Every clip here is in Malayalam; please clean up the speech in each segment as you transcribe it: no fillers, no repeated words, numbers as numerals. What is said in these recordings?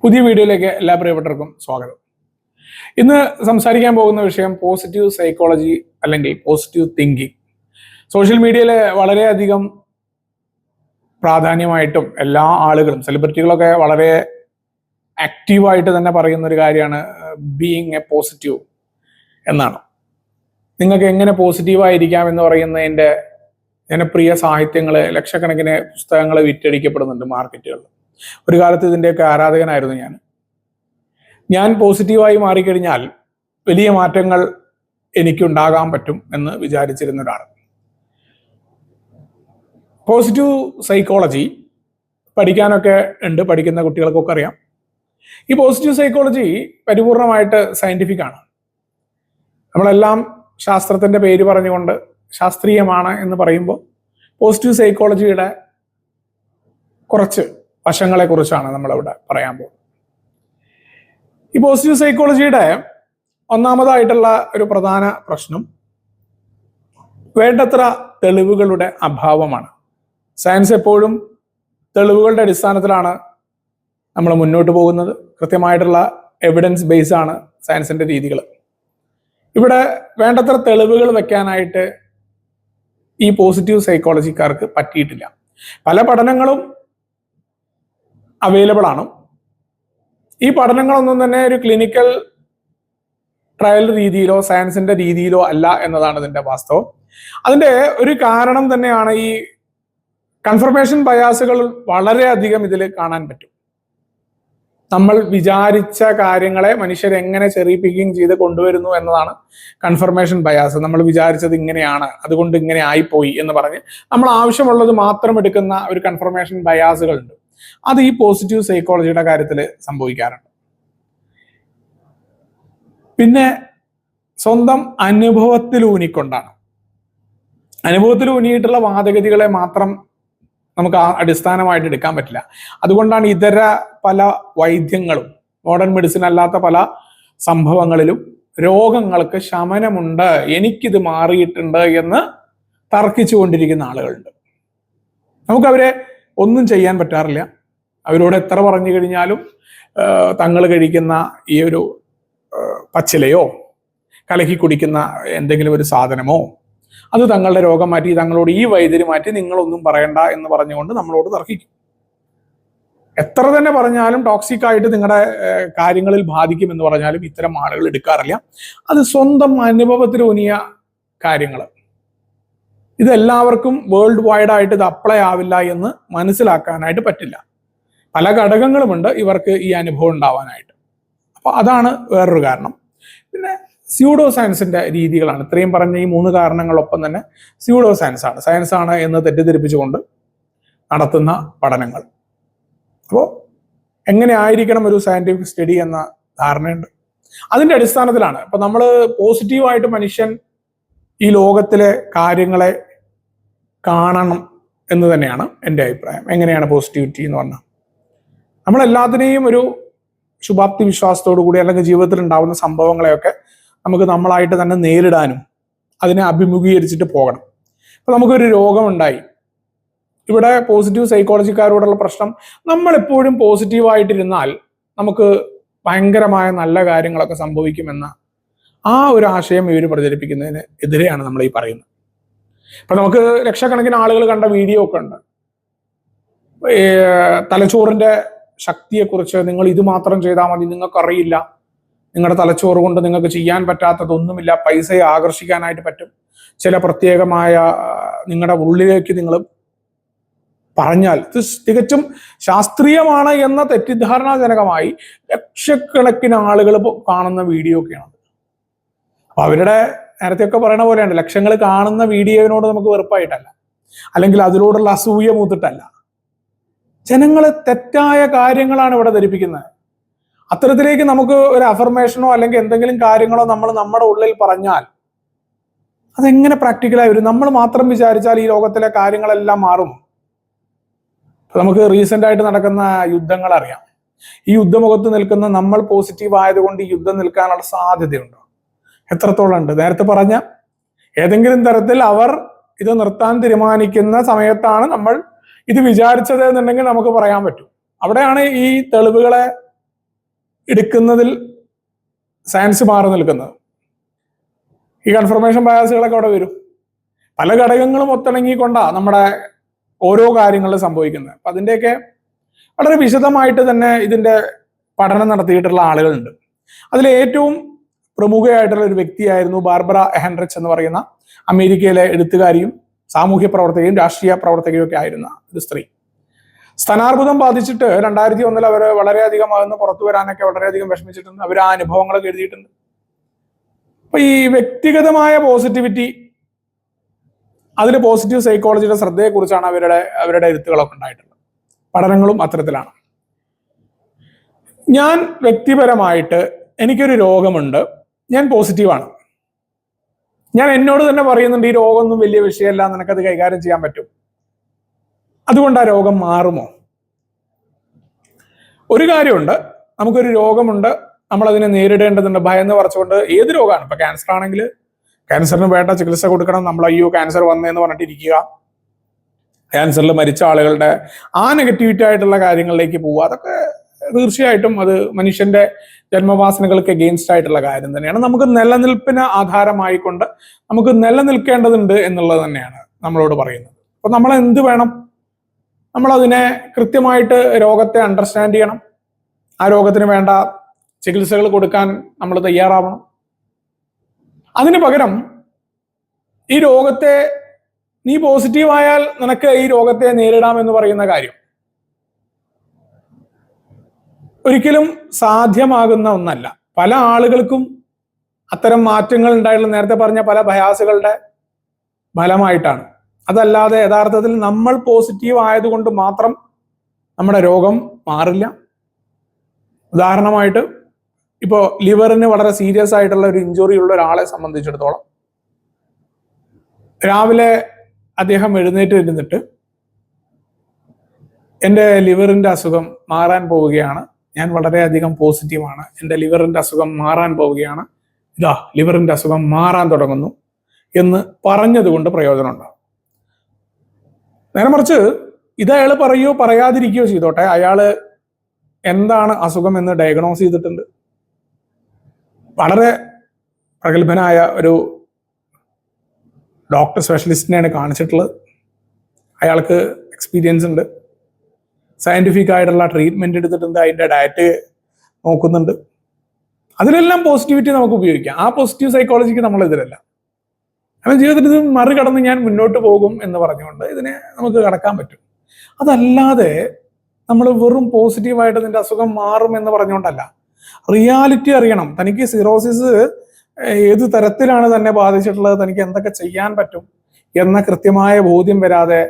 പുതിയ വീഡിയോയിലേക്ക് എല്ലാ പ്രിയപ്പെട്ടവർക്കും സ്വാഗതം. ഇന്ന് സംസാരിക്കാൻ പോകുന്ന വിഷയം പോസിറ്റീവ് സൈക്കോളജി അല്ലെങ്കിൽ പോസിറ്റീവ് തിങ്കിങ്. സോഷ്യൽ മീഡിയയിൽ വളരെയധികം പ്രാധാന്യമായിട്ടും എല്ലാ ആളുകളും സെലിബ്രിറ്റികളൊക്കെ വളരെ ആക്റ്റീവായിട്ട് തന്നെ പറയുന്ന ഒരു കാര്യമാണ് ബീയിങ് എ പോസിറ്റീവ് എന്നാണ്. നിങ്ങൾക്ക് എങ്ങനെ പോസിറ്റീവായിരിക്കാം എന്ന് പറയുന്നതിൻ്റെ ജനപ്രിയ സാഹിത്യങ്ങൾ, ലക്ഷക്കണക്കിന് പുസ്തകങ്ങൾ വിറ്റഴിക്കപ്പെടുന്നുണ്ട് മാർക്കറ്റുകളിൽ. ഒരു കാലത്ത് ഇതിൻ്റെയൊക്കെ ആരാധകനായിരുന്നു ഞാൻ പോസിറ്റീവായി മാറിക്കഴിഞ്ഞാൽ വലിയ മാറ്റങ്ങൾ എനിക്കുണ്ടാകാൻ പറ്റും എന്ന് വിചാരിച്ചിരുന്ന ഒരാൾ. പോസിറ്റീവ് സൈക്കോളജി പഠിക്കാനൊക്കെ ഉണ്ട്, പഠിക്കുന്ന കുട്ടികൾക്കൊക്കെ അറിയാം. ഈ പോസിറ്റീവ് സൈക്കോളജി പരിപൂർണമായിട്ട് സയന്റിഫിക് ആണ്. നമ്മളെല്ലാം ശാസ്ത്രത്തിന്റെ പേര് പറഞ്ഞുകൊണ്ട് ശാസ്ത്രീയമാണ് എന്ന് പറയുമ്പോൾ പോസിറ്റീവ് സൈക്കോളജിയുടെ കുറച്ച് വശങ്ങളെ കുറിച്ചാണ് നമ്മളിവിടെ പറയാൻ പോകുന്നത്. ഈ പോസിറ്റീവ് സൈക്കോളജിയുടെ ഒന്നാമതായിട്ടുള്ള ഒരു പ്രധാന പ്രശ്നം വേണ്ടത്ര തെളിവുകളുടെ അഭാവമാണ്. സയൻസ് എപ്പോഴും തെളിവുകളുടെ അടിസ്ഥാനത്തിലാണ് നമ്മൾ മുന്നോട്ട് പോകുന്നത്. കൃത്യമായിട്ടുള്ള എവിഡൻസ് ബേസ് ആണ് സയൻസിന്റെ രീതികൾ. ഇവിടെ വേണ്ടത്ര തെളിവുകൾ വെക്കാനായിട്ട് ഈ പോസിറ്റീവ് സൈക്കോളജിക്കാർക്ക് പറ്റിയിട്ടില്ല. പല പഠനങ്ങളും അവൈലബിൾ ആണ്. ഈ പഠനങ്ങളൊന്നും തന്നെ ഒരു ക്ലിനിക്കൽ ട്രയൽ രീതിയിലോ സയൻസിന്റെ രീതിയിലോ അല്ല എന്നതാണ് ഇതിന്റെ വാസ്തവം. അതിന്റെ ഒരു കാരണം തന്നെയാണ് ഈ കൺഫർമേഷൻ ബയാസുകൾ വളരെയധികം ഇതിൽ കാണാൻ പറ്റും. നമ്മൾ വിചാരിച്ച കാര്യങ്ങളെ മനുഷ്യർ എങ്ങനെ ചെറി പിക്കിങ് ചെയ്ത് കൊണ്ടുവരുന്നു എന്നതാണ് കൺഫർമേഷൻ ബയാസ്. നമ്മൾ വിചാരിച്ചത് ഇങ്ങനെയാണ്, അതുകൊണ്ട് ഇങ്ങനെ ആയിപ്പോയി എന്ന് പറഞ്ഞ് നമ്മൾ ആവശ്യമുള്ളത് മാത്രം എടുക്കുന്ന ഒരു കൺഫർമേഷൻ ബയാസുകളുണ്ട്. അത് ഈ പോസിറ്റീവ് സൈക്കോളജിയുടെ കാര്യത്തിൽ സംഭവിക്കാറുണ്ട്. പിന്നെ സ്വന്തം അനുഭവത്തിലൂന്നിക്കൊണ്ടാണ്. അനുഭവത്തിലൂന്നിയിട്ടുള്ള വാദഗതികളെ മാത്രം നമുക്ക് അടിസ്ഥാനമായിട്ട് എടുക്കാൻ പറ്റില്ല. അതുകൊണ്ടാണ് ഇതര പല വൈദ്യങ്ങളും മോഡേൺ മെഡിസിൻ അല്ലാത്ത പല സംഭവങ്ങളിലും രോഗങ്ങൾക്ക് ശമനമുണ്ട്, എനിക്കിത് മാറിയിട്ടുണ്ട് എന്ന് തർക്കിച്ചു കൊണ്ടിരിക്കുന്ന ആളുകളുണ്ട്. നമുക്കവരെ ഒന്നും ചെയ്യാൻ പറ്റാറില്ല. അവരോട് എത്ര പറഞ്ഞു കഴിഞ്ഞാലും തങ്ങൾ കഴിക്കുന്ന ഈ ഒരു പച്ചിലയോ കലക്കി കുടിക്കുന്ന എന്തെങ്കിലും ഒരു സാധനമോ അത് തങ്ങളുടെ രോഗം മാറ്റി, തങ്ങളോട് ഈ വൈദ്യുതി മാറ്റി നിങ്ങളൊന്നും പറയണ്ട എന്ന് പറഞ്ഞുകൊണ്ട് നമ്മളോട് തർക്കിക്കും. എത്ര തന്നെ പറഞ്ഞാലും ടോക്സിക് ആയിട്ട് നിങ്ങളുടെ കാര്യങ്ങളിൽ ബാധിക്കും എന്ന് പറഞ്ഞാലും ഇത്തരം ആളുകൾ എടുക്കാറില്ല. അത് സ്വന്തം അനുഭവത്തിലൂന്നിയ കാര്യങ്ങൾ. ഇതെല്ലാവർക്കും വേൾഡ് വൈഡ് ആയിട്ട് ഇത് അപ്ലൈ ആവില്ല എന്ന് മനസ്സിലാക്കാനായിട്ട് പറ്റില്ല. പല ഘടകങ്ങളുമുണ്ട് ഇവർക്ക് ഈ അനുഭവം ഉണ്ടാവാനായിട്ട്. അപ്പൊ അതാണ് വേറൊരു കാരണം. പിന്നെ സ്യൂഡോ സയൻസിന്റെ രീതികളാണ്. ഇത്രയും പറഞ്ഞ ഈ 3 കാരണങ്ങളൊപ്പം തന്നെ സ്യൂഡോ സയൻസ് ആണ്, സയൻസ് ആണ് എന്ന് തെറ്റിദ്ധരിപ്പിച്ചുകൊണ്ട് നടത്തുന്ന പഠനങ്ങൾ. അപ്പോൾ എങ്ങനെ ആയിരിക്കണം ഒരു സയന്റിഫിക് സ്റ്റഡി എന്ന ധാരണയുണ്ട്. അതിന്റെ അടിസ്ഥാനത്തിലാണ് ഇപ്പൊ നമ്മൾ പോസിറ്റീവായിട്ട് മനുഷ്യൻ ഈ ലോകത്തിലെ കാര്യങ്ങളെ കാണണം എന്ന് തന്നെയാണ് എൻ്റെ അഭിപ്രായം. എങ്ങനെയാണ് പോസിറ്റിവിറ്റി എന്ന് പറഞ്ഞാൽ നമ്മളെല്ലാത്തിനെയും ഒരു ശുഭാപ്തി വിശ്വാസത്തോടു കൂടി അല്ലെങ്കിൽ ജീവിതത്തിൽ ഉണ്ടാവുന്ന സംഭവങ്ങളെയൊക്കെ നമുക്ക് നമ്മളായിട്ട് തന്നെ നേരിടാനും അതിനെ അഭിമുഖീകരിച്ചിട്ട് പോകണം. ഇപ്പൊ നമുക്കൊരു രോഗമുണ്ടായി. ഇവിടെ പോസിറ്റീവ് സൈക്കോളജിക്കാരോടുള്ള പ്രശ്നം, നമ്മളെപ്പോഴും പോസിറ്റീവായിട്ടിരുന്നാൽ നമുക്ക് ഭയങ്കരമായ നല്ല കാര്യങ്ങളൊക്കെ സംഭവിക്കുമെന്ന ആ ഒരു ആശയം ഇവർ പ്രചരിപ്പിക്കുന്നതിന് എതിരെയാണ് നമ്മൾ ഈ പറയുന്നത്. ഇപ്പൊ നമുക്ക് ലക്ഷക്കണക്കിന് ആളുകൾ കണ്ട വീഡിയോ ഒക്കെ ഉണ്ട്. തലച്ചോറിന്റെ ശക്തിയെക്കുറിച്ച്, നിങ്ങൾ ഇത് മാത്രം ചെയ്താൽ മതി, നിങ്ങൾക്കറിയില്ല, നിങ്ങളുടെ തലച്ചോറ് കൊണ്ട് നിങ്ങൾക്ക് ചെയ്യാൻ പറ്റാത്തതൊന്നുമില്ല, പൈസയെ ആകർഷിക്കാനായിട്ട് പറ്റും, ചില പ്രത്യേകമായ നിങ്ങളുടെ ഉള്ളിലേക്ക് നിങ്ങൾ പറഞ്ഞാൽ ഇത് തികച്ചും ശാസ്ത്രീയമാണ് എന്ന തെറ്റിദ്ധാരണാജനകമായി ലക്ഷക്കണക്കിന് ആളുകൾ കാണുന്ന വീഡിയോ ഒക്കെയാണ്. അപ്പൊ അവരുടെ നേരത്തെയൊക്കെ പറയുന്ന പോലെയാണ്, ലക്ഷങ്ങൾ കാണുന്ന വീഡിയോവിനോട് നമുക്ക് വെറുപ്പായിട്ടല്ല, അല്ലെങ്കിൽ അതിനോടുള്ള അസൂയ മൂത്തിട്ടല്ല. ജനങ്ങളെ തെറ്റായ കാര്യങ്ങളാണ് ഇവിടെ ധരിപ്പിക്കുന്നത്. അത്തരത്തിലേക്ക് നമുക്ക് ഒരു അഫർമേഷനോ അല്ലെങ്കിൽ എന്തെങ്കിലും കാര്യങ്ങളോ നമ്മൾ നമ്മുടെ ഉള്ളിൽ പറഞ്ഞാൽ അതെങ്ങനെ പ്രാക്ടിക്കലായി വരും? നമ്മൾ മാത്രം വിചാരിച്ചാൽ ഈ ലോകത്തിലെ കാര്യങ്ങളെല്ലാം മാറും. നമുക്ക് റീസെന്റ് ആയിട്ട് നടക്കുന്ന യുദ്ധങ്ങൾ അറിയാം. ഈ യുദ്ധമുഖത്ത് നിൽക്കുന്ന നമ്മൾ പോസിറ്റീവ് ആയതുകൊണ്ട് ഈ യുദ്ധം നിൽക്കാനുള്ള സാധ്യതയുണ്ടോ? എത്രത്തോളം ഉണ്ട്? നേരത്തെ പറഞ്ഞ ഏതെങ്കിലും തരത്തിൽ അവർ ഇത് നിർത്താൻ തീരുമാനിക്കുന്ന സമയത്താണ് നമ്മൾ ഇത് വിചാരിച്ചത് എന്നുണ്ടെങ്കിൽ നമുക്ക് പറയാൻ പറ്റും. അവിടെയാണ് ഈ തെളിവുകളെ എടുക്കുന്നതിൽ സയൻസ് മാറി നിൽക്കുന്നത്. ഈ കൺഫർമേഷൻ ബയാസുകളൊക്കെ അവിടെ വരും. പല ഘടകങ്ങളും ഒത്തിണങ്ങിക്കൊണ്ടാണ് നമ്മുടെ ഓരോ കാര്യങ്ങളും സംഭവിക്കുന്നത്. അപ്പൊ അതിൻ്റെയൊക്കെ വളരെ വിശദമായിട്ട് തന്നെ ഇതിന്റെ പഠനം നടത്തിയിട്ടുള്ള ആളുകളുണ്ട്. അതിൽ ഏറ്റവും പ്രമുഖയായിട്ടുള്ള ഒരു വ്യക്തിയായിരുന്നു ബാർബറ എഹൻറിച്ച് എന്ന് പറയുന്ന അമേരിക്കയിലെ എഴുത്തുകാരിയും സാമൂഹ്യ പ്രവർത്തകയും രാഷ്ട്രീയ പ്രവർത്തകയും ഒക്കെ ആയിരുന്ന ഒരു സ്ത്രീ. സ്തനാർബുദം ബാധിച്ചിട്ട് 2001 അവർ വളരെയധികം അതിന് പുറത്തു വരാനൊക്കെ വളരെയധികം വിഷമിച്ചിട്ടുണ്ട്. അവർ ആ അനുഭവങ്ങളൊക്കെ എഴുതിയിട്ടുണ്ട്. അപ്പൊ ഈ വ്യക്തിഗതമായ പോസിറ്റിവിറ്റി, അതിൽ പോസിറ്റീവ് സൈക്കോളജിയുടെ ശ്രദ്ധയെക്കുറിച്ചാണ് അവരുടെ എഴുത്തുകളൊക്കെ ഉണ്ടായിട്ടുള്ളത്. പഠനങ്ങളും അത്തരത്തിലാണ്. ഞാൻ വ്യക്തിപരമായിട്ട് എനിക്കൊരു രോഗമുണ്ട്, ഞാൻ പോസിറ്റീവാണ്. ഞാൻ എന്നോട് തന്നെ പറയുന്നുണ്ട് ഈ രോഗമൊന്നും വലിയ വിഷയമല്ല, നിനക്കത് കൈകാര്യം ചെയ്യാൻ പറ്റും. അതുകൊണ്ട് ആ രോഗം മാറുമോ? ഒരു കാര്യമുണ്ട്, നമുക്കൊരു രോഗമുണ്ട്, നമ്മൾ അതിനെ നേരിടേണ്ടതുണ്ട്. ഭയന്ന് പറിച്ചുകൊണ്ട് ഏത് രോഗമാണ്, ഇപ്പൊ ക്യാൻസർ ആണെങ്കിൽ ക്യാൻസറിന് വേണ്ട ചികിത്സ കൊടുക്കണം. നമ്മൾ അയ്യോ ക്യാൻസർ വന്നേന്ന് പറഞ്ഞിട്ടിരിക്കുക, ക്യാൻസറിൽ മരിച്ച ആളുകളുടെ ആ നെഗറ്റിവിറ്റി ആയിട്ടുള്ള കാര്യങ്ങളിലേക്ക് പോവുക, അതൊക്കെ തീർച്ചയായിട്ടും അത് മനുഷ്യന്റെ ജന്മവാസനകൾക്ക് എഗെയിൻസ്റ്റ് ആയിട്ടുള്ള കാര്യം തന്നെയാണ്. നമുക്ക് നിലനിൽപ്പിന് ആധാരമായിക്കൊണ്ട് നമുക്ക് നിലനിൽക്കേണ്ടതുണ്ട് എന്നുള്ളത് തന്നെയാണ് നമ്മളോട് പറയുന്നത്. അപ്പൊ നമ്മൾ എന്ത് വേണം? നമ്മൾ അതിനെ കൃത്യമായിട്ട് രോഗത്തെ അണ്ടർസ്റ്റാൻഡ് ചെയ്യണം. ആ രോഗത്തിന് വേണ്ട ചികിത്സകൾ കൊടുക്കാൻ നമ്മൾ തയ്യാറാവണം. അതിന് പകരം ഈ രോഗത്തെ, നീ പോസിറ്റീവായാൽ നിനക്ക് ഈ രോഗത്തെ നേരിടാം എന്ന് പറയുന്ന കാര്യം ഒരിക്കലും സാധ്യമാകുന്ന ഒന്നല്ല. പല ആളുകൾക്കും അത്തരം മാറ്റങ്ങൾ ഉണ്ടായിട്ടുള്ള നേരത്തെ പറഞ്ഞ പല ഭയാസുകളുടെ ഫലമായിട്ടാണ്. അതല്ലാതെ യഥാർത്ഥത്തിൽ നമ്മൾ പോസിറ്റീവ് ആയതുകൊണ്ട് മാത്രം നമ്മുടെ രോഗം മാറില്ല. ഉദാഹരണമായിട്ട് ഇപ്പോൾ ലിവറിന് വളരെ സീരിയസ് ആയിട്ടുള്ള ഒരു ഇഞ്ചുറി ഉള്ള ഒരാളെ സംബന്ധിച്ചിടത്തോളം രാവിലെ അദ്ദേഹം എഴുന്നേറ്റ് ഇരുന്നിട്ട് എൻ്റെ ലിവറിന്റെ അസുഖം മാറാൻ പോവുകയാണ്, ഞാൻ വളരെയധികം പോസിറ്റീവാണ്, എൻ്റെ ലിവറിന്റെ അസുഖം മാറാൻ പോവുകയാണ്, ഇതാ ലിവറിന്റെ അസുഖം മാറാൻ തുടങ്ങുന്നു എന്ന് പറഞ്ഞതുകൊണ്ട് പ്രയോജനമുണ്ടാകും. നേരെ മറിച്ച് ഇത് അയാൾ പറയുകയോ പറയാതിരിക്കുകയോ ചെയ്തോട്ടെ, അയാള് എന്താണ് അസുഖം എന്ന് ഡയഗ്നോസ് ചെയ്തിട്ടുണ്ട്. വളരെ പ്രഗത്ഭനായ ഒരു ഡോക്ടർ സ്പെഷ്യലിസ്റ്റിനെയാണ് കാണിച്ചിട്ടുള്ളത്. അയാൾക്ക് എക്സ്പീരിയൻസ് ഉണ്ട്, സയന്റിഫിക് ആയിട്ടുള്ള ട്രീറ്റ്മെന്റ് എടുത്തിട്ടുണ്ട്, അതിന്റെ ഡയറ്റ് നോക്കുന്നുണ്ട്. അതിലെല്ലാം പോസിറ്റിവിറ്റി നമുക്ക് ഉപയോഗിക്കാം. ആ പോസിറ്റീവ് സൈക്കോളജിക്ക് നമ്മൾ എതിരല്ല. കാരണം ജീവിതത്തിൽ ഇത് മറികടന്ന് ഞാൻ മുന്നോട്ട് പോകും എന്ന് പറഞ്ഞുകൊണ്ട് ഇതിനെ നമുക്ക് കടക്കാൻ പറ്റും. അതല്ലാതെ നമ്മൾ വെറും പോസിറ്റീവായിട്ട് നിന്റെ അസുഖം മാറും എന്ന് പറഞ്ഞുകൊണ്ടല്ല. റിയാലിറ്റി അറിയണം. തനിക്ക് സിറോസിസ് ഏത് തരത്തിലാണ് തന്നെ ബാധിച്ചിട്ടുള്ളത്, തനിക്ക് എന്തൊക്കെ ചെയ്യാൻ പറ്റും എന്ന കൃത്യമായ ബോധ്യം വരാതെ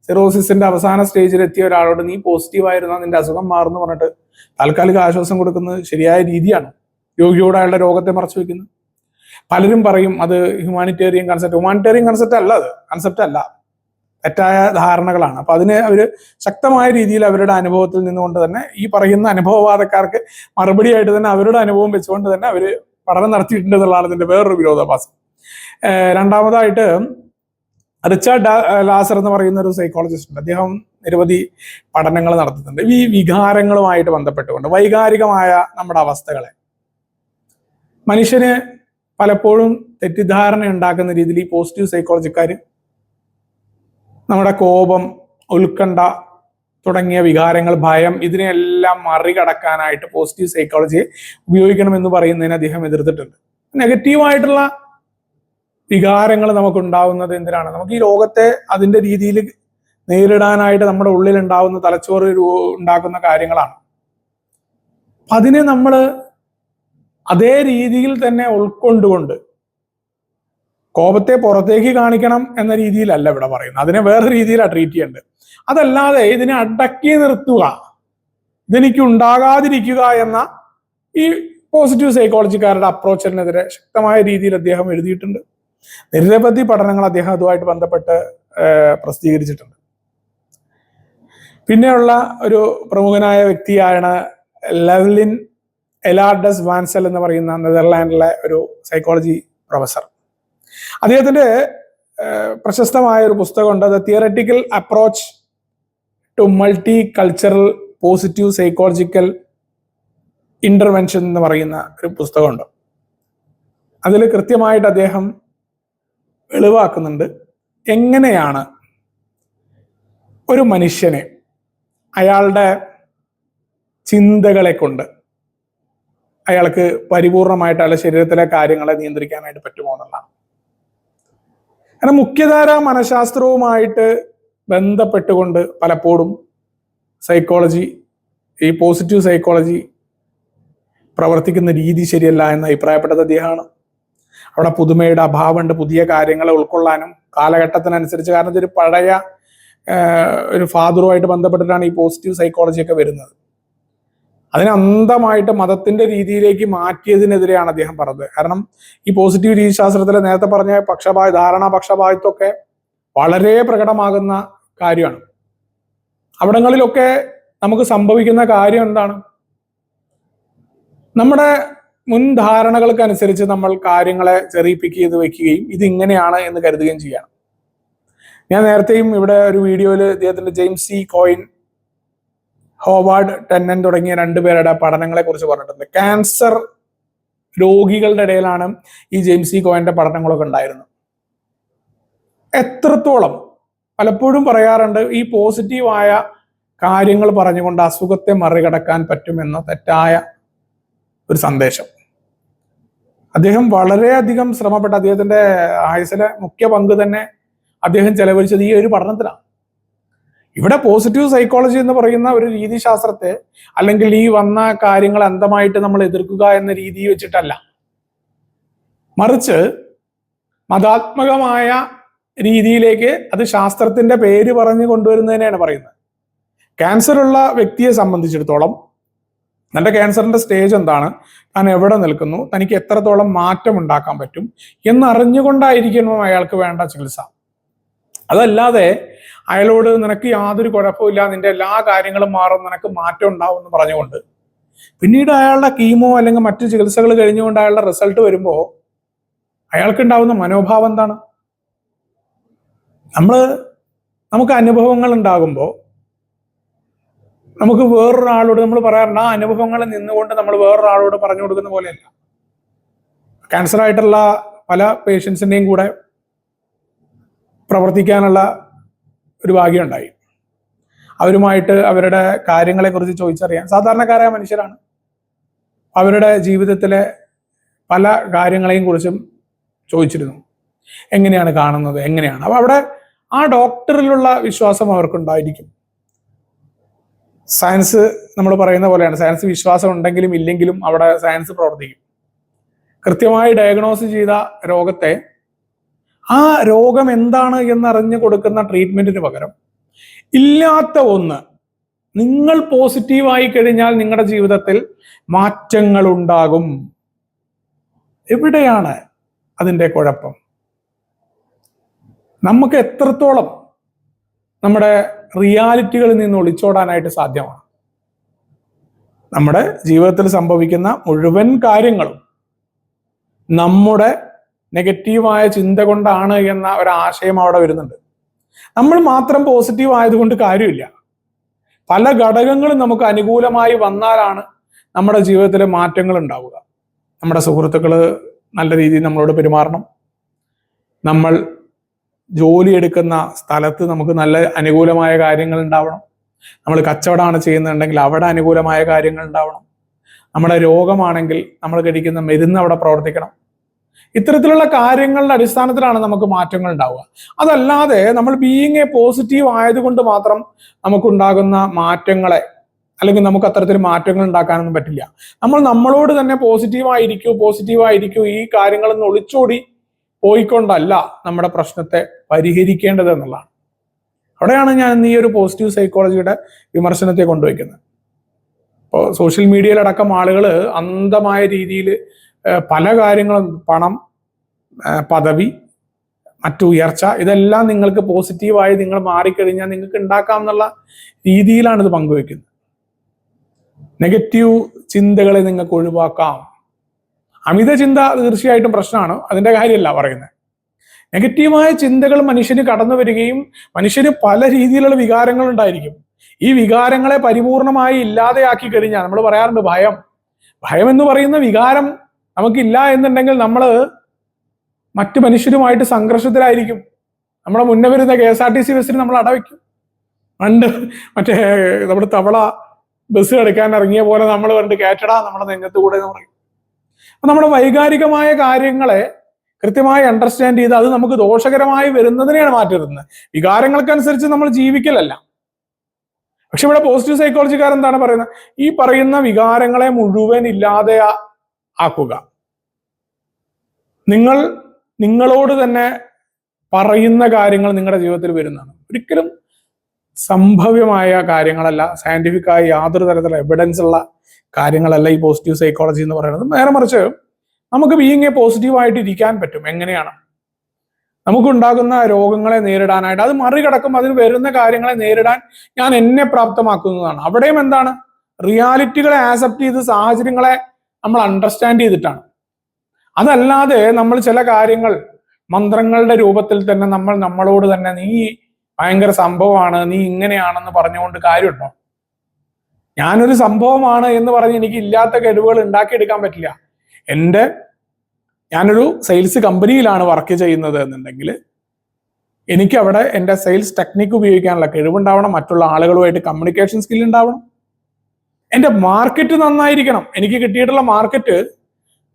സിറോസിസിന്റെ അവസാന സ്റ്റേജിൽ എത്തിയ ഒരാളോട് നീ പോസിറ്റീവായിരുന്നാൽ നിന്റെ അസുഖം മാറുന്നു പറഞ്ഞിട്ട് താൽക്കാലിക ആശ്വാസം കൊടുക്കുന്നത് ശരിയായ രീതിയാണ്. രോഗിയോട് അയാളുടെ രോഗത്തെ മറച്ചു വെക്കുന്നത്. പലരും പറയും അത് ഹ്യൂമാനിറ്റേറിയൻ കൺസെപ്റ്റ് അല്ല, അത് കൺസെപ്റ്റ് അല്ല, തെറ്റായ ധാരണകളാണ്. അപ്പൊ അതിന് അവര് ശക്തമായ രീതിയിൽ അവരുടെ അനുഭവത്തിൽ നിന്നുകൊണ്ട് തന്നെ ഈ പറയുന്ന അനുഭവവാദക്കാർക്ക് മറുപടി ആയിട്ട് തന്നെ അവരുടെ അനുഭവം വെച്ചുകൊണ്ട് തന്നെ അവര് പഠനം നടത്തിയിട്ടുണ്ട് എന്നുള്ളതാണ് ഇതിന്റെ വേറൊരു വിരോധാഭാസം. രണ്ടാമതായിട്ട് റിച്ചാർഡ് ലാസർ എന്ന് പറയുന്ന ഒരു സൈക്കോളജിസ്റ്റ് ഉണ്ട്. അദ്ദേഹം നിരവധി പഠനങ്ങൾ നടത്തുന്നുണ്ട് ഈ വികാരങ്ങളുമായിട്ട് ബന്ധപ്പെട്ടുകൊണ്ട്. വൈകാരികമായ നമ്മുടെ അവസ്ഥകളെ മനുഷ്യന് പലപ്പോഴും തെറ്റിദ്ധാരണ ഉണ്ടാക്കുന്ന രീതിയിൽ ഈ പോസിറ്റീവ് സൈക്കോളജിക്കാർ നമ്മുടെ കോപം, ഉത്കണ്ഠ തുടങ്ങിയ വികാരങ്ങൾ, ഭയം, ഇതിനെല്ലാം മറികടക്കാനായിട്ട് പോസിറ്റീവ് സൈക്കോളജിയെ ഉപയോഗിക്കണമെന്ന് പറയുന്നതിന് അദ്ദേഹം എതിർത്തിട്ടുണ്ട്. നെഗറ്റീവായിട്ടുള്ള വികാരങ്ങൾ നമുക്ക് ഉണ്ടാവുന്നത് എന്തിനാണ്? നമുക്ക് ഈ ലോകത്തെ അതിന്റെ രീതിയിൽ നേരിടാനായിട്ട് നമ്മുടെ ഉള്ളിൽ ഉണ്ടാവുന്ന തലച്ചോറ് ഉണ്ടാക്കുന്ന കാര്യങ്ങളാണ്. അതിനെ നമ്മൾ അതേ രീതിയിൽ തന്നെ ഉൾക്കൊണ്ടുകൊണ്ട് കോപത്തെ പുറത്തേക്ക് കാണിക്കണം എന്ന രീതിയിലല്ല ഇവിടെ പറയുന്നത്, അതിനെ വേറെ രീതിയിലാണ് ട്രീറ്റ് ചെയ്യേണ്ടത്. അതല്ലാതെ ഇതിനെ അടക്കി നിർത്തുക, ഇതെനിക്ക് ഉണ്ടാകാതിരിക്കുക എന്ന ഈ പോസിറ്റീവ് സൈക്കോളജിക്കാരുടെ അപ്രോച്ചിനെതിരെ ശക്തമായ രീതിയിൽ അദ്ദേഹം എഴുതിയിട്ടുണ്ട്. നിരവധി പഠനങ്ങൾ അദ്ദേഹം അതുമായിട്ട് ബന്ധപ്പെട്ട് പ്രസിദ്ധീകരിച്ചിട്ടുണ്ട്. പിന്നെയുള്ള ഒരു പ്രമുഖനായ വ്യക്തിയാണ് ലെവ്ലിൻ എലാർഡസ് വാൻസൽ എന്ന് പറയുന്ന നെതർലാൻഡിലെ ഒരു സൈക്കോളജി പ്രൊഫസർ. അദ്ദേഹത്തിന്റെ പ്രശസ്തമായ ഒരു പുസ്തകമുണ്ട്, the theoretical approach to multicultural positive psychological intervention എന്ന് പറയുന്ന ഒരു പുസ്തകമുണ്ട്. അതിൽ കൃത്യമായിട്ട് അദ്ദേഹം വെളിവാക്കുന്നുണ്ട് എങ്ങനെയാണ് ഒരു മനുഷ്യനെ അയാളുടെ ചിന്തകളെ കൊണ്ട് അയാൾക്ക് പരിപൂർണമായിട്ട് അയാളുടെ ശരീരത്തിലെ കാര്യങ്ങളെ നിയന്ത്രിക്കാനായിട്ട് പറ്റുമോ എന്നുള്ളതാണ്. കാരണം മുഖ്യധാരാ മനഃശാസ്ത്രവുമായിട്ട് ബന്ധപ്പെട്ടുകൊണ്ട് പലപ്പോഴും സൈക്കോളജി, ഈ പോസിറ്റീവ് സൈക്കോളജി പ്രവർത്തിക്കുന്ന രീതി ശരിയല്ല എന്ന് അഭിപ്രായപ്പെട്ടത് അദ്ദേഹമാണ്. അവിടെ പുതുമയുടെ അഭാവമുണ്ട്, പുതിയ കാര്യങ്ങളെ ഉൾക്കൊള്ളാനും കാലഘട്ടത്തിനനുസരിച്ച്. കാരണം ഇതൊരു പഴയ ഒരു ഫാദറുമായിട്ട് ബന്ധപ്പെട്ടിട്ടാണ് ഈ പോസിറ്റീവ് സൈക്കോളജി ഒക്കെ വരുന്നത്. അതിനെ അന്ധമായിട്ട് മതത്തിന്റെ രീതിയിലേക്ക് മാറ്റിയതിനെതിരെയാണ് അദ്ദേഹം പറഞ്ഞത്. കാരണം ഈ പോസിറ്റീവ് രീതിശാസ്ത്രത്തിൽ നേരത്തെ പറഞ്ഞ ധാരണാ പക്ഷപാതിത്വമൊക്കെ വളരെ പ്രകടമാകുന്ന കാര്യമാണ്. അവിടങ്ങളിലൊക്കെ നമുക്ക് സംഭവിക്കുന്ന കാര്യം എന്താണ്? നമ്മുടെ മുൻധാരണകൾക്കനുസരിച്ച് നമ്മൾ കാര്യങ്ങളെ ചെറിയിപ്പിക്കുകയും വെക്കുകയും ഇതിങ്ങനെയാണ് എന്ന് കരുതുകയും ചെയ്യണം. ഞാൻ നേരത്തെയും ഇവിടെ ഒരു വീഡിയോയിൽ അദ്ദേഹത്തിന്റെ ജെയിംസ് സി കോയിൻ, ഹോവാർഡ് ടെന്നൻ തുടങ്ങിയ രണ്ടുപേരുടെ പഠനങ്ങളെ കുറിച്ച് പറഞ്ഞിട്ടുണ്ട്. ക്യാൻസർ രോഗികളുടെ ഇടയിലാണ് ഈ ജെയിംസ് സി കോയിന്റെ പഠനങ്ങളൊക്കെ ഉണ്ടായിരുന്നത്. എത്രത്തോളം പലപ്പോഴും പറയാറുണ്ട് ഈ പോസിറ്റീവായ കാര്യങ്ങൾ പറഞ്ഞുകൊണ്ട് അസുഖത്തെ മറികടക്കാൻ പറ്റുമെന്ന തെറ്റായ ഒരു സന്ദേശം. അദ്ദേഹം വളരെയധികം ശ്രമപ്പെട്ട അദ്ദേഹത്തിന്റെ ആയുസ്സിലെ മുഖ്യ പങ്ക് തന്നെ അദ്ദേഹം ചെലവഴിച്ചത് ഈ ഒരു പഠനത്തിലാണ്. ഇവിടെ പോസിറ്റീവ് സൈക്കോളജി എന്ന് പറയുന്ന ഒരു രീതിശാസ്ത്രത്തെ അല്ലെങ്കിൽ ഈ വന്ന കാര്യങ്ങൾ അന്ധമായിട്ട് നമ്മൾ എതിർക്കുക എന്ന രീതി വെച്ചിട്ടല്ല, മറിച്ച് മതാത്മകമായ രീതിയിലേക്ക് അത് ശാസ്ത്രത്തിന്റെ പേര് പറഞ്ഞു കൊണ്ടുവരുന്നതിനെയാണ് പറയുന്നത്. ക്യാൻസർ ഉള്ള വ്യക്തിയെ സംബന്ധിച്ചിടത്തോളം തന്റെ ക്യാൻസറിന്റെ സ്റ്റേജ് എന്താണ്, താൻ എവിടെ നിൽക്കുന്നു, തനിക്ക് എത്രത്തോളം മാറ്റം ഉണ്ടാക്കാൻ പറ്റും എന്നറിഞ്ഞുകൊണ്ടായിരിക്കണം അയാൾക്ക് വേണ്ട ചികിത്സ. അതല്ലാതെ അയാളോട് നിനക്ക് യാതൊരു കുഴപ്പമില്ല, നിന്റെ എല്ലാ കാര്യങ്ങളും മാറും, നിനക്ക് മാറ്റം ഉണ്ടാവും എന്ന് പറഞ്ഞുകൊണ്ട് പിന്നീട് അയാളുടെ കീമോ അല്ലെങ്കിൽ മറ്റു ചികിത്സകൾ കഴിഞ്ഞുകൊണ്ട് അയാളുടെ റിസൾട്ട് വരുമ്പോൾ അയാൾക്ക് ഉണ്ടാവുന്ന മനോഭാവം എന്താണ്? നമുക്ക് അനുഭവങ്ങൾ ഉണ്ടാകുമ്പോൾ നമുക്ക് വേറൊരാളോട് നമ്മൾ പറയാറുണ്ട്, ആ അനുഭവങ്ങൾ നിന്നുകൊണ്ട് നമ്മൾ വേറൊരാളോട് പറഞ്ഞു കൊടുക്കുന്ന പോലെയല്ല. ക്യാൻസർ ആയിട്ടുള്ള പല പേഷ്യൻസിന്റെയും കൂടെ പ്രവർത്തിക്കാനുള്ള ഒരു ഭാഗ്യം ഉണ്ടായി. അവരുമായിട്ട് അവരുടെ കാര്യങ്ങളെ കുറിച്ച് ചോദിച്ചറിയാൻ, സാധാരണക്കാരായ മനുഷ്യരാണ്, അവരുടെ ജീവിതത്തിലെ പല കാര്യങ്ങളെയും കുറിച്ചും ചോദിച്ചിരുന്നു. എങ്ങനെയാണ് കാണുന്നത്, എങ്ങനെയാണ്. അപ്പൊ അവിടെ ആ ഡോക്ടറിലുള്ള വിശ്വാസം അവർക്കുണ്ടായിരിക്കും. സയൻസ് നമ്മൾ പറയുന്ന പോലെയാണ്, സയൻസ് വിശ്വാസം ഉണ്ടെങ്കിലും ഇല്ലെങ്കിലും അവിടെ സയൻസ് പ്രവർത്തിക്കും. കൃത്യമായി ഡയഗ്നോസ് ചെയ്ത രോഗത്തെ, ആ രോഗം എന്താണ് എന്നറിഞ്ഞു കൊടുക്കുന്ന ട്രീറ്റ്മെന്റിന് പകരം ഇല്ലാത്ത ഒന്ന്, നിങ്ങൾ പോസിറ്റീവായി കഴിഞ്ഞാൽ നിങ്ങളുടെ ജീവിതത്തിൽ മാറ്റങ്ങൾ ഉണ്ടാകും. എവിടെയാണ് അതിൻ്റെ കുഴപ്പം? നമുക്ക് എത്രത്തോളം നമ്മുടെ റിയാലിറ്റികളിൽ നിന്ന് ഒളിച്ചോടാനായിട്ട് സാധ്യമാണ്? നമ്മുടെ ജീവിതത്തിൽ സംഭവിക്കുന്ന മുഴുവൻ കാര്യങ്ങളും നമ്മുടെ നെഗറ്റീവായ ചിന്ത കൊണ്ടാണ് എന്ന ഒരാശയം അവിടെ വരുന്നുണ്ട്. നമ്മൾ മാത്രം പോസിറ്റീവ് ആയതുകൊണ്ട് കാര്യമില്ല. പല ഘടകങ്ങളും നമുക്ക് അനുകൂലമായി വന്നാലാണ് നമ്മുടെ ജീവിതത്തിലെ മാറ്റങ്ങൾ ഉണ്ടാവുക. നമ്മുടെ സുഹൃത്തുക്കൾ നല്ല രീതിയിൽ നമ്മളോട് പെരുമാറണം. നമ്മൾ ജോലി എടുക്കുന്ന സ്ഥലത്ത് നമുക്ക് നല്ല അനുകൂലമായ കാര്യങ്ങൾ ഉണ്ടാവണം. നമ്മൾ കച്ചവടമാണ് ചെയ്യുന്നുണ്ടെങ്കിൽ അവിടെ അനുകൂലമായ കാര്യങ്ങൾ ഉണ്ടാവണം. നമ്മുടെ രോഗമാണെങ്കിൽ നമ്മൾ കഴിക്കുന്ന മരുന്ന് അവിടെ പ്രവർത്തിക്കണം. ഇത്തരത്തിലുള്ള കാര്യങ്ങളുടെ അടിസ്ഥാനത്തിലാണ് നമുക്ക് മാറ്റങ്ങൾ ഉണ്ടാവുക. അതല്ലാതെ നമ്മൾ ബീയിങ് എ പോസിറ്റീവ് ആയതുകൊണ്ട് മാത്രം നമുക്കുണ്ടാകുന്ന മാറ്റങ്ങളെ, അല്ലെങ്കിൽ നമുക്ക് അത്തരത്തിൽ മാറ്റങ്ങൾ ഉണ്ടാക്കാനൊന്നും പറ്റില്ല. നമ്മൾ നമ്മളോട് തന്നെ പോസിറ്റീവായിരിക്കൂ, ഈ കാര്യങ്ങളൊന്നും ഒളിച്ചോടി പോയിക്കൊണ്ടല്ല നമ്മുടെ പ്രശ്നത്തെ പരിഹരിക്കേണ്ടത് എന്നുള്ളതാണ്. അവിടെയാണ് ഞാൻ ഈ ഒരു പോസിറ്റീവ് സൈക്കോളജിയുടെ വിമർശനത്തെ കൊണ്ടുവയ്ക്കുന്നത്. ഇപ്പോൾ സോഷ്യൽ മീഡിയയിലടക്കം ആളുകൾ അന്ധമായ രീതിയിൽ പല കാര്യങ്ങളും, പണം, പദവി, മറ്റു ഉയർച്ച, ഇതെല്ലാം നിങ്ങൾക്ക് പോസിറ്റീവായി നിങ്ങൾ മാറിക്കഴിഞ്ഞാൽ നിങ്ങൾക്ക് ഉണ്ടാക്കാം എന്നുള്ള രീതിയിലാണ് ഇത് പങ്കുവെക്കുന്നത്. നെഗറ്റീവ് ചിന്തകളെ നിങ്ങൾക്ക് ഒഴിവാക്കാം. അമിത ചിന്ത തീർച്ചയായിട്ടും പ്രശ്നമാണ്, അതിന്റെ കാര്യമല്ല പറയുന്നത്. നെഗറ്റീവായ ചിന്തകൾ മനുഷ്യന് കടന്നു വരികയും മനുഷ്യന് പല രീതിയിലുള്ള വികാരങ്ങൾ ഉണ്ടായിരിക്കും. ഈ വികാരങ്ങളെ പരിപൂർണമായി ഇല്ലാതെയാക്കി കഴിഞ്ഞാൽ, നമ്മൾ പറയാറുണ്ട് ഭയം, ഭയം എന്ന് പറയുന്ന വികാരം നമുക്കില്ല എന്നുണ്ടെങ്കിൽ നമ്മൾ മറ്റു മനുഷ്യരുമായിട്ട് സംഘർഷത്തിലായിരിക്കും. നമ്മുടെ മുന്നേ വരുന്ന KSRTC ബസ്സിന് നമ്മൾ അടവയ്ക്കും. പണ്ട് മറ്റേ നമ്മുടെ തവള ബസ് എടുക്കാൻ ഇറങ്ങിയ പോലെ നമ്മൾ കണ്ട് കയറ്റടാ നമ്മുടെ നെഞ്ഞത്ത് കൂടെ എന്ന് പറയും. അപ്പൊ നമ്മുടെ വൈകാരികമായ കാര്യങ്ങളെ കൃത്യമായി അണ്ടർസ്റ്റാൻഡ് ചെയ്ത് അത് നമുക്ക് ദോഷകരമായി വരുന്നതിനെയാണ് മാറ്റി നിർത്തുന്നത്. വികാരങ്ങൾക്കനുസരിച്ച് നമ്മൾ ജീവിക്കലല്ല. പക്ഷെ ഇവിടെ പോസിറ്റീവ് സൈക്കോളജിക്കാർ എന്താണ് പറയുന്നത്? ഈ പറയുന്ന വികാരങ്ങളെ മുഴുവൻ ഇല്ലാതെ ആക്കുക. നിങ്ങളോട് തന്നെ പറയുന്ന കാര്യങ്ങൾ നിങ്ങളുടെ ജീവിതത്തിൽ വരുന്നതാണ്. ഒരിക്കലും സംഭവ്യമായ കാര്യങ്ങളല്ല, സയന്റിഫിക്കായി യാതൊരു തരത്തിലുള്ള എവിഡൻസ് ഉള്ള കാര്യങ്ങളല്ല ഈ പോസിറ്റീവ് സൈക്കോളജി എന്ന് പറയുന്നത്. നേരെ മറിച്ച് നമുക്ക് ബീയിങ് എ പോസിറ്റീവായിട്ട് ഇരിക്കാൻ പറ്റും. എങ്ങനെയാണ്? നമുക്കുണ്ടാകുന്ന രോഗങ്ങളെ നേരിടാനായിട്ട്, അത് മറികടക്കും, അതിന് വരുന്ന കാര്യങ്ങളെ നേരിടാൻ ഞാൻ എന്നെ പ്രാപ്തമാക്കുന്നതാണ്. അവിടെയും എന്താണ്? റിയാലിറ്റികളെ ആക്സെപ്റ്റ് ചെയ്ത് സാഹചര്യങ്ങളെ നമ്മൾ അണ്ടർസ്റ്റാൻഡ് ചെയ്തിട്ടാണ്. അതല്ലാതെ നമ്മൾ ചില കാര്യങ്ങൾ മന്ത്രങ്ങളുടെ രൂപത്തിൽ തന്നെ നമ്മളോട് തന്നെ നീ ഭയങ്കര സംഭവമാണ്, നീ ഇങ്ങനെയാണെന്ന് പറഞ്ഞുകൊണ്ട് കാര്യമുണ്ടോ? ഞാനൊരു സംഭവമാണ് എന്ന് പറഞ്ഞ് എനിക്ക് ഇല്ലാത്ത കഴിവുകൾ ഉണ്ടാക്കിയെടുക്കാൻ പറ്റില്ല. ഞാനൊരു സെയിൽസ് കമ്പനിയിലാണ് വർക്ക് ചെയ്യുന്നത് എന്നുണ്ടെങ്കിൽ എനിക്ക് അവിടെ എൻ്റെ സെയിൽസ് ടെക്നിക്ക് ഉപയോഗിക്കാനുള്ള കഴിവുണ്ടാവണം, മറ്റുള്ള ആളുകളുമായിട്ട് കമ്മ്യൂണിക്കേഷൻ സ്കിൽ ഉണ്ടാവണം, എൻ്റെ മാർക്കറ്റ് നന്നായിരിക്കണം. എനിക്ക് കിട്ടിയിട്ടുള്ള മാർക്കറ്റ്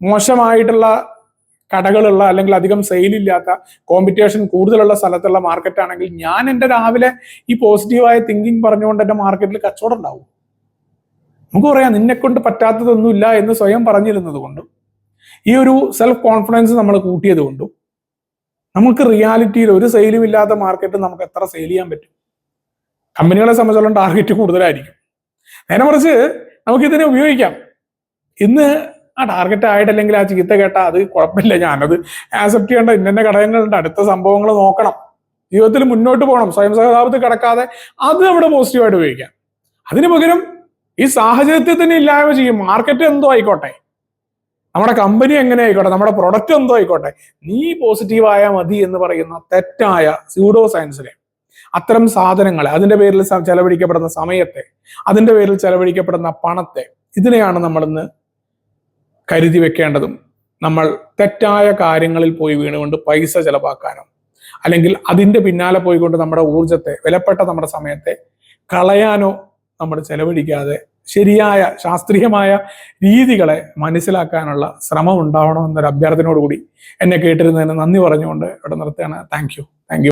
മോശമായിട്ടുള്ള കടകളുള്ള അല്ലെങ്കിൽ അധികം സെയിലില്ലാത്ത കോമ്പറ്റീഷൻ കൂടുതലുള്ള സ്ഥലത്തുള്ള മാർക്കറ്റ് ആണെങ്കിൽ ഞാൻ എൻ്റെ രാവിലെ ഈ പോസിറ്റീവായ തിങ്കിങ് പറഞ്ഞുകൊണ്ട് എൻ്റെ മാർക്കറ്റിൽ കച്ചവടം ഉണ്ടാവും. നമുക്ക് പറയാം നിന്നെ കൊണ്ട് പറ്റാത്തതൊന്നുമില്ല എന്ന് സ്വയം പറഞ്ഞിരുന്നത് കൊണ്ടും ഈ ഒരു സെൽഫ് കോൺഫിഡൻസ് നമ്മൾ കൂട്ടിയത് കൊണ്ടും നമുക്ക് റിയാലിറ്റിയിൽ ഒരു സെയിലും ഇല്ലാത്ത മാർക്കറ്റ് നമുക്ക് എത്ര സെയിൽ ചെയ്യാൻ പറ്റും? കമ്പനികളെ സംബന്ധിച്ചോളം ടാർഗറ്റ് കൂടുതലായിരിക്കും. നേരെ മറിച്ച് നമുക്കിതിനെ ഉപയോഗിക്കാം. ഇന്ന് ആ ടാർഗറ്റ് ആയിട്ടല്ലെങ്കിൽ ആ ചീത്ത കേട്ടാൽ അത് കുഴപ്പമില്ല, ഞാനത് ആക്സെപ്റ്റ് ചെയ്യേണ്ട ഇന്ന ഘടകങ്ങളുണ്ട്, അടുത്ത സംഭവങ്ങൾ നോക്കണം, ജീവിതത്തിൽ മുന്നോട്ട് പോകണം, സ്വയം സഹതാപത്തിൽ കിടക്കാതെ അത് നമ്മുടെ പോസിറ്റീവായിട്ട് ഉപയോഗിക്കാം. അതിന് പകരം ഈ സാഹചര്യത്തെ തന്നെ ഇല്ലായ്മ ചെയ്യും. മാർക്കറ്റ് എന്തോ ആയിക്കോട്ടെ, നമ്മുടെ കമ്പനി എങ്ങനെ ആയിക്കോട്ടെ, നമ്മുടെ പ്രൊഡക്റ്റ് എന്തോ ആയിക്കോട്ടെ, നീ പോസിറ്റീവായ മതി എന്ന് പറയുന്ന തെറ്റായ സ്യൂഡോ സയൻസിനെ, അത്തരം സാധനങ്ങളെ, അതിന്റെ പേരിൽ ചെലവഴിക്കപ്പെടുന്ന സമയത്തെ, അതിന്റെ പേരിൽ ചെലവഴിക്കപ്പെടുന്ന പണത്തെ, ഇതിനെയാണ് നമ്മളിന്ന് കരുതി വെക്കേണ്ടതും. നമ്മൾ തെറ്റായ കാര്യങ്ങളിൽ പോയി വീണുകൊണ്ട് പൈസ ചെലവാക്കാനോ അല്ലെങ്കിൽ അതിന്റെ പിന്നാലെ പോയിക്കൊണ്ട് നമ്മുടെ ഊർജത്തെ, വിലപ്പെട്ട നമ്മുടെ സമയത്തെ കളയാനോ നമ്മൾ ചെലവഴിക്കാതെ ശരിയായ ശാസ്ത്രീയമായ രീതികളെ മനസ്സിലാക്കാനുള്ള ശ്രമം ഉണ്ടാവണം എന്നൊരു അഭ്യർത്ഥനയോടുകൂടി എന്നെ കേട്ടിരുന്നതിന് നന്ദി പറഞ്ഞുകൊണ്ട് ഇവിടെ നിർത്തുകയാണ്. Thank you.